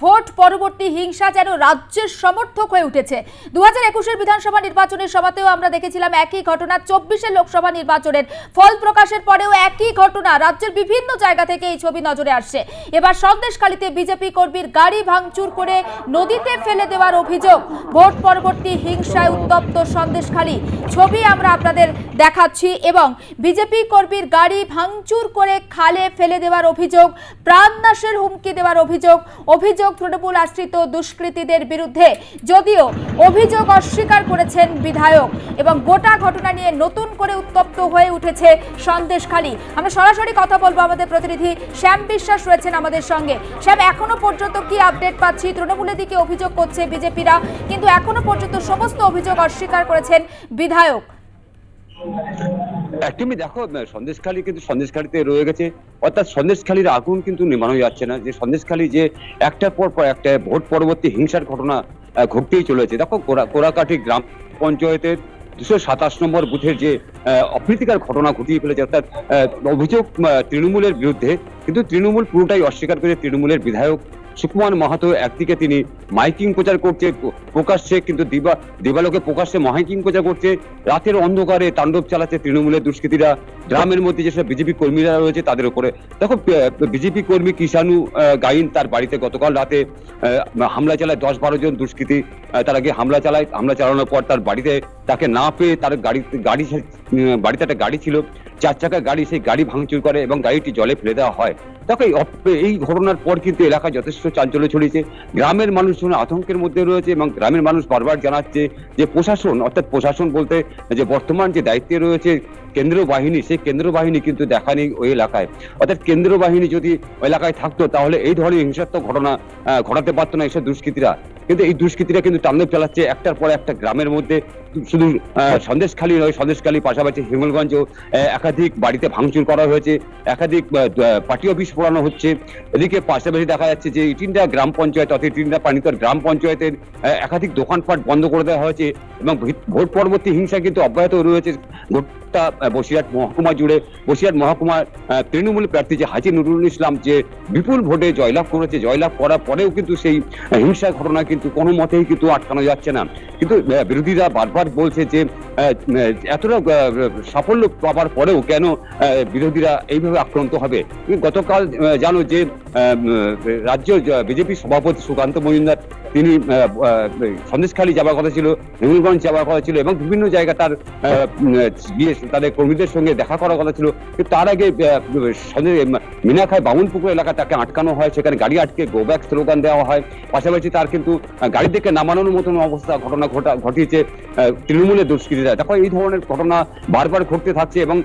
Vote পরবর্তী হিংসা যেন রাজ্যের সমর্থক হয়ে উঠেছে। 2021-এর বিধানসভা নির্বাচনের সময়তেও আমরা দেখেছিলাম একই ঘটনা। 24-এর লোকসভা নির্বাচনের ফল প্রকাশের পরেও একই ঘটনা। রাজ্যের বিভিন্ন জায়গা থেকে এই ছবি নজরে আসছে। এবার সন্দেশখালীতে বিজেপি কর্মীর গাড়ি ভাঙচুর করে নদীতে ফেলে দেওয়ার অভিযোগ। ভোট পরবর্তী হিংসায় উত্তপ্ত সন্দেশখালী, ছবি আমরা আপনাদের দেখাচ্ছি। এবং বিজেপি কর্মীর গাড়ি ভাঙচুর করে খালে ফেলে দেওয়ার অভিযোগ, প্রাণনাশের হুমকি দেওয়ার অভিযোগ তৃণমূল আশ্রিত দুষ্কৃতীদের বিরুদ্ধে। যদিও অভিযোগ অস্বীকার করেছেন বিধায়ক এবং গোটা ঘটনা নিয়ে নতুন করে উত্তপ্ত হয়ে উঠেছে সন্দেশখালী। আমরা সরাসরি কথা বলবো, আমাদের প্রতিনিধি শ্যাম বিশ্বাস রয়েছেন আমাদের সঙ্গে। শ্যাম, এখনো পর্যন্ত কি আপডেট পাচ্ছি? তৃণমূলের দিকে অভিযোগ করছে বিজেপিরা, কিন্তু এখনো পর্যন্ত সমস্ত অভিযোগ অস্বীকার করেছেন বিধায়ক। তুমি দেখো, সন্দেশখালী কিন্তু সন্দেশখালীতে রয়ে গেছে, অর্থাৎ সন্দেশখালীর আগুন কিন্তু নেমানো যাচ্ছে না। যে সন্দেশখালী যে একটার পর একটা ভোট পরবর্তী হিংসার ঘটনা ঘটতেই চলেছে। দেখো, কোরাকাটি গ্রাম পঞ্চায়েতের 227 নম্বর বুথের যে অপ্রীতিকর ঘটনা ঘটিয়ে ফেলেছে, অর্থাৎ অভিযোগ তৃণমূলের বিরুদ্ধে, কিন্তু তৃণমূল পুরোটাই অস্বীকার করে তৃণমূলের বিধায়ক সুকুমার মাহাতো একদিকে তিনি মাইকিং প্রচার করছে প্রকাশ্যে, কিন্তু দিবালোকে প্রকাশ্যে মাইকিং প্রচার করছে। রাতের অন্ধকারে তাণ্ডব চালাচ্ছে তৃণমূলের দুষ্কৃতীরা গ্রামের মধ্যে যেসব বিজেপি কর্মীরা রয়েছে তাদের উপরে। দেখো, বিজেপি কর্মী কিষাণু গাইন তার বাড়িতে গতকাল রাতে হামলা চালায় 10-12 জন দুষ্কৃতী। তারা গিয়ে হামলা চালানোর পর তার বাড়িতে তাকে না পেয়ে তার বাড়িতে একটা গাড়ি ছিল, 4 চাকা গাড়ি, সেই গাড়ি ভাঙচুর করে এবং গাড়িটি জলে ফেলে দেওয়া হয়। দেখো, এই ঘটনার পর কিন্তু এলাকায় যথেষ্ট চাঞ্চল্য ছড়িয়েছে। গ্রামের মানুষজন আতঙ্কের মধ্যে রয়েছে এবং গ্রামের মানুষ বারবার জানাচ্ছে যে প্রশাসন, অর্থাৎ প্রশাসন বলতে যে বর্তমান যে দায়িত্বে রয়েছে কেন্দ্রীয় বাহিনী, সেই কেন্দ্রীয় বাহিনী কিন্তু দেখা নেই ওই এলাকায়। অর্থাৎ কেন্দ্রীয় বাহিনী যদি ওই এলাকায় থাকতো তাহলে এই ধরনের হিংসাত্মক ঘটনা ঘটাতে পারতো না এসব দুষ্কৃতীরা। কিন্তু এই দুষ্কৃতীরা কিন্তু তাণ্ডব চালাচ্ছে একটার পর একটা গ্রামের মধ্যে। শুধু সন্দেশখালী নয়, সন্দেশখালী পাশাপাশি হিঙ্গলগঞ্জেও একাধিক বাড়িতে ভাঙচুর করা হয়েছে, একাধিক পার্টি অফিস পোড়ানো হচ্ছে। এদিকে পাশাপাশি দেখা যাচ্ছে যে ইটিন্ডা গ্রাম পঞ্চায়েত, অর্থাৎ ইটিন্ডা পানিতর গ্রাম পঞ্চায়েতের একাধিক দোকানপাট বন্ধ করে দেওয়া হয়েছে এবং ভোট পরবর্তী হিংসা কিন্তু অব্যাহত রয়েছে গোটা বসিরহাট মহকুমা জুড়ে। বসিরহাট মহকুমার তৃণমূল প্রার্থী যে হাজী নুরুল ইসলাম যে বিপুল ভোটে জয়লাভ করেছে, জয়লাভ করার পরেও কিন্তু সেই হিংসা ঘটনা কিন্তু কোনো মতেই কিন্তু আটকানো যাচ্ছে না। কিন্তু বিরোধীরা বারবার বলছে যে এতটা সাফল্য পাওয়ার পরেও কেন বিরোধীরা এইভাবে আক্রান্ত হবে। গতকাল জানো যে রাজ্য বিজেপি সভাপতি সুকান্ত মজুমদার তিনি সন্দেশখালী যাওয়ার কথা ছিল, হিঙ্গলগঞ্জ যাওয়ার কথা ছিল এবং বিভিন্ন জায়গায় তার গিয়ে তাদের কর্মীদের সঙ্গে দেখা করার কথা ছিল। কিন্তু তার আগে মিনাখায় বামুনপুকুর এলাকা তাকে আটকানো হয়, সেখানে গাড়ি আটকে গো ব্যাক স্লোগান দেওয়া হয়। পাশাপাশি তার কিন্তু গাড়ি থেকে নামানোর মতন অবস্থা ঘটিয়েছে তৃণমূলের দুষ্কৃতীরা। দেখো, এই ধরনের ঘটনা বারবার ঘটতে থাকছে এবং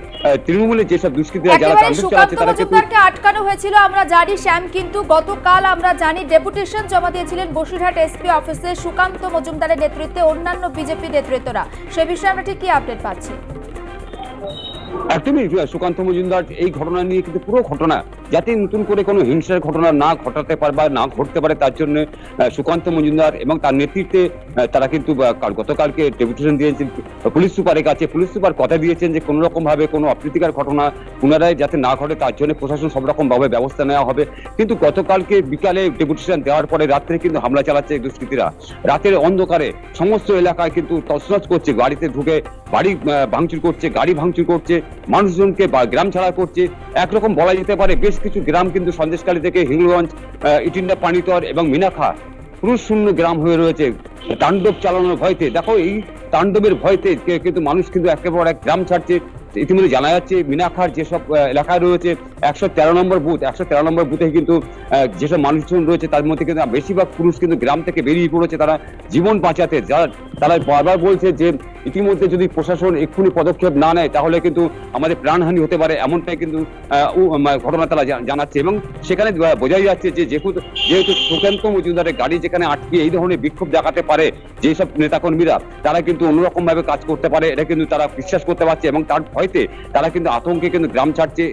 তৃণমূলের যেসব দুষ্কৃতীরা যারা তাণ্ডব চালাচ্ছে তারা কিন্তু আটকানো হয়েছিল আমরা জানি শ্যাম, কিন্তু গতকাল আমরা জানি ডেপুটেশন জমা দিয়েছিলেন বসিরহাট এসপি অফিসে সুকান্ত মজুমদারের নেতৃত্বে অন্যান্য বিজেপি নেতৃত্বরা। সে বিষয়ে আমরা ঠিক কি আপডেট পাচ্ছি? একদমই, সুকান্ত মজুমদার এই ঘটনা নিয়ে কিন্তু পুরো ঘটনা যাতে নতুন করে কোনো হিংসার ঘটনা না ঘটাতে পারে বা না ঘটতে পারে তার জন্য সুকান্ত মজুমদার এবং তার নেতৃত্বে তারা কিন্তু গতকালকে ডেপুটেশন দিয়েছেন পুলিশ সুপারের কাছে। পুলিশ সুপার কথা দিয়েছেন যে কোনো রকম ভাবে কোনো অপ্রীতিকর ঘটনা পুনরায় যাতে না ঘটে তার জন্য প্রশাসন সব রকম ভাবে ব্যবস্থা নেওয়া হবে। কিন্তু গতকালকে বিকালে ডেপুটেশন দেওয়ার পরে রাত্রে কিন্তু হামলা চালাচ্ছে দুষ্কৃতীরা। রাতের অন্ধকারে সমস্ত এলাকায় কিন্তু তছনছ করছে, বাড়িতে ঢুকে বাড়ি ভাঙচুর করছে, গাড়ি ভাঙচুর করছে, মানুষজনকে গ্রাম ছাড়া করছে। একরকম বলা যেতে পারে বেশ কিছু গ্রাম কিন্তু সন্দেশখালী থেকে হিঙ্গলগঞ্জ, ইটিন্ডা পানিতর এবং মিনাখা পুরুষ শূন্য গ্রাম হয়ে রয়েছে তাণ্ডব চালানোর ভয়তে। দেখো, এই তাণ্ডবের ভয়তে কিন্তু মানুষ কিন্তু একেবারে এক গ্রাম ছাড়ছে। ইতিমধ্যে জানা যাচ্ছে মিনাখার যেসব এলাকায় রয়েছে 113 নম্বর বুথ, 113 নম্বর বুথে কিন্তু যেসব মানুষজন রয়েছে তার মধ্যে কিন্তু বেশিরভাগ পুরুষ কিন্তু গ্রাম থেকে বেরিয়ে পড়েছে তারা জীবন বাঁচাতে। তারা বারবার বলছে যে ইতিমধ্যে যদি প্রশাসন এক্ষুনি পদক্ষেপ না নেয় তাহলে কিন্তু আমাদের প্রাণহানি হতে পারে, এমনটাই কিন্তু ঘটনা তারা জানাচ্ছে। এবং সেখানে বোঝাই যাচ্ছে যে যেহেতু সুকান্ত মজুমদারের গাড়ি যেখানে আটকে এই ধরনের বিক্ষোভ দেখাতে পারে যেসব নেতাকর্মীরা, তারা কিন্তু অন্যরকম ভাবে কাজ করতে পারে, এটা কিন্তু তারা বিশ্বাস করতে পারছে এবং তার ভয় ভয়তে তারা কিন্তু আতঙ্কে কিন্তু গ্রাম ছাড়ছে,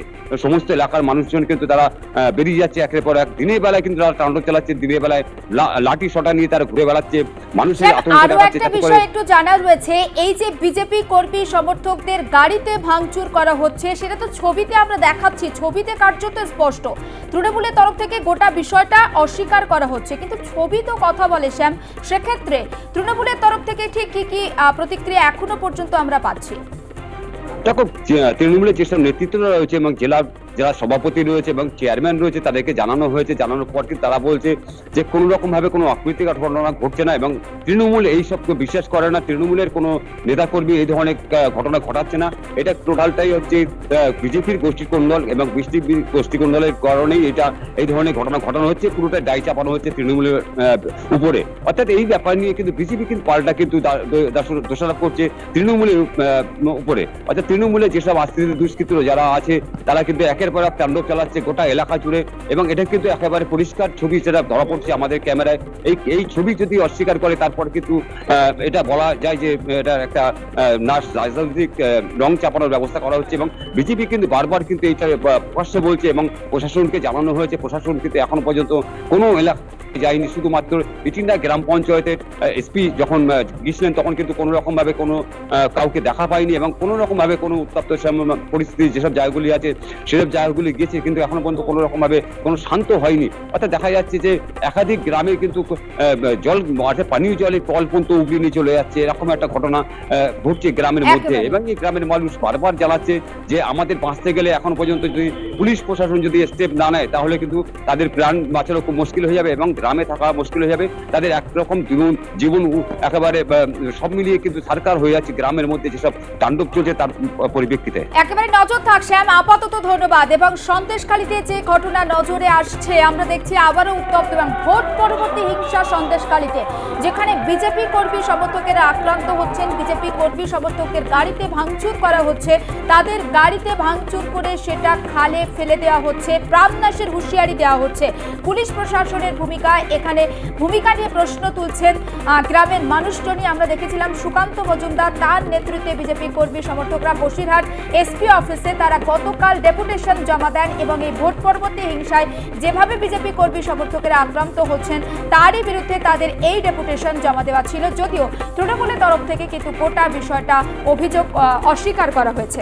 সমস্ত এলাকার মানুষজন কিন্তু তারা বেরিয়ে যাচ্ছে একের পর এক। দিনের বেলায় কিন্তু তারা তাণ্ডব চালাচ্ছে, দিনের বেলায় লাঠি সটা নিয়ে তারা ঘুরে বেড়াচ্ছে, মানুষের আতঙ্ক দেখাচ্ছে। একটা বিষয় একটু জানা রয়েছে, এই যে বিজেপি কর্মী সমর্থকদের গাড়িতে ভাঙচুর করা হচ্ছে, সেটা তো ছবিতে আমরা দেখাচ্ছি, ছবিতে কার্যত স্পষ্ট তৃণমূলের তরফ থেকে গোটা বিষয়টা অস্বীকার করা হচ্ছে, কিন্তু ছবি তো কথা বলে শ্যাম। সেক্ষেত্রে তৃণমূলের তরফ থেকে ঠিক কি প্রতিক্রিয়া এখনো পর্যন্ত আমরা পাচ্ছি? দেখো, তৃণমূলের যেসব নেতৃত্বরা রয়েছে এবং যারা সভাপতি রয়েছে এবং চেয়ারম্যান রয়েছে তাদেরকে জানানো হয়েছে, জানানোর পর কিন্তু তারা বলছে যে কোনো রকম ভাবে কোনো অপ্রীতিকর ঘটনা ঘটছে না এবং তৃণমূল এই সবকে বিশ্বাস করে না, তৃণমূলের কোনো নেতাকর্মী এই ধরনের ঘটনা ঘটাচ্ছে না। এটা টোটালটাই হচ্ছে বিজেপির গোষ্ঠীকন্দল এবং গোষ্ঠীকন্দলের কারণেই এটা এই ধরনের ঘটনা ঘটানো হচ্ছে, পুরোটাই দায় চাপানো হচ্ছে তৃণমূলের উপরে। অর্থাৎ এই ব্যাপার নিয়ে কিন্তু বিজেপি কিন্তু পাল্টা কিন্তু দোষারোপ করছে তৃণমূলের উপরে। অর্থাৎ তৃণমূলের যেসব দুষ্কৃতী যারা আছে তারা কিন্তু একের পর এক তাণ্ডব চালাচ্ছে গোটা এলাকা জুড়ে এবং এটা কিন্তু একেবারে পরিষ্কার ছবি যেটা ধরা পড়ছে আমাদের ক্যামেরায়। এই ছবি যদি অস্বীকার করে তারপর কিন্তু এটা বলা যায় যে এটা একটা রাজনৈতিক রং চাপানোর ব্যবস্থা করা হচ্ছে এবং বিজেপি কিন্তু বারবার কিন্তু এইটা প্রকাশ্যে বলছে এবং প্রশাসনকে জানানো হয়েছে। প্রশাসন কিন্তু এখনো পর্যন্ত কোনো এলাকা যায়নি, শুধুমাত্র ইটিন্ডা গ্রাম পঞ্চায়েতের এসপি যখন গিয়েছিলেন তখন কিন্তু কোনো রকম ভাবে কোনো কাউকে দেখা পায়নি এবং কোনো রকম ভাবে কোনো উত্তপ্ত পরিস্থিতি যেসব জায়গাগুলি আছে সেসব জায়গাগুলি গিয়েছে, কিন্তু এখনো পর্যন্ত কোনো রকম ভাবে কোনো শান্ত হয়নি। অর্থাৎ দেখা যাচ্ছে যে একাধিক গ্রামে কিন্তু জল পানীয় জলের কল পর্যন্ত উগড়ে নিয়ে চলে যাচ্ছে, এরকম একটা ঘটনা ঘটছে গ্রামের মধ্যে এবং এই গ্রামের মানুষ বারবার জানাচ্ছে যে আমাদের বাঁচতে গেলে এখন পর্যন্ত যদি পুলিশ প্রশাসন যদি স্টেপ না নেয় তাহলে কিন্তু তাদের প্রাণ বাঁচানো খুব মুশকিল হয়ে যাবে এবং গ্রামে থাকা মুশকিল হয়ে যাবে, তাদের একরকম জীবন একেবারে সব মিলিয়ে কিন্তু সরকার হয়ে যাচ্ছে গ্রামের মধ্যে যেসব তাণ্ডব চলছে তার পরিপ্রেক্ষিতে। একেবারে নজর থাক শ্যাম, আপাতত ধন্যবাদ। এবং সন্দেশখালীতে যে ঘটনা নজরে আসছে আমরা দেখছি আবারও উত্তপ্ত এবং ভোট পরবর্তী হিংসা সন্দেশখালীতে, যেখানে বিজেপি কর্মী সমর্থকেরা আক্রান্ত হচ্ছেন, বিজেপি কর্মী সমর্থকদের গাড়িতে ভাঙচুর করা হচ্ছে, তাদের গাড়িতে ভাঙচুর করে সেটা খালে ফেলে দেওয়া হচ্ছে, প্রাণনাশের হুঁশিয়ারি দেওয়া হচ্ছে। পুলিশ প্রশাসনের এখানে ভূমিকা নিয়ে প্রশ্ন তুলছেন গ্রামের মানুষজনই। আমরা দেখেছিলাম সুকান্ত মজুমদার, তার নেতৃত্বে বিজেপি কর্মী সমর্থকরা বসিরহাট এসপি অফিসে তারা গতকাল ডেপুটেশন জমা দেন এবং এই ভোট পরবর্তী হিংসায় যেভাবে বিজেপি কর্মী সমর্থকেরা আক্রান্ত হচ্ছেন তারই বিরুদ্ধে তাদের এই ডেপুটেশন জমা দেওয়া ছিল, যদিও তৃণমূলের তরফ থেকে কিন্তু গোটা বিষয়টা অভিযোগ অস্বীকার করা হয়েছে।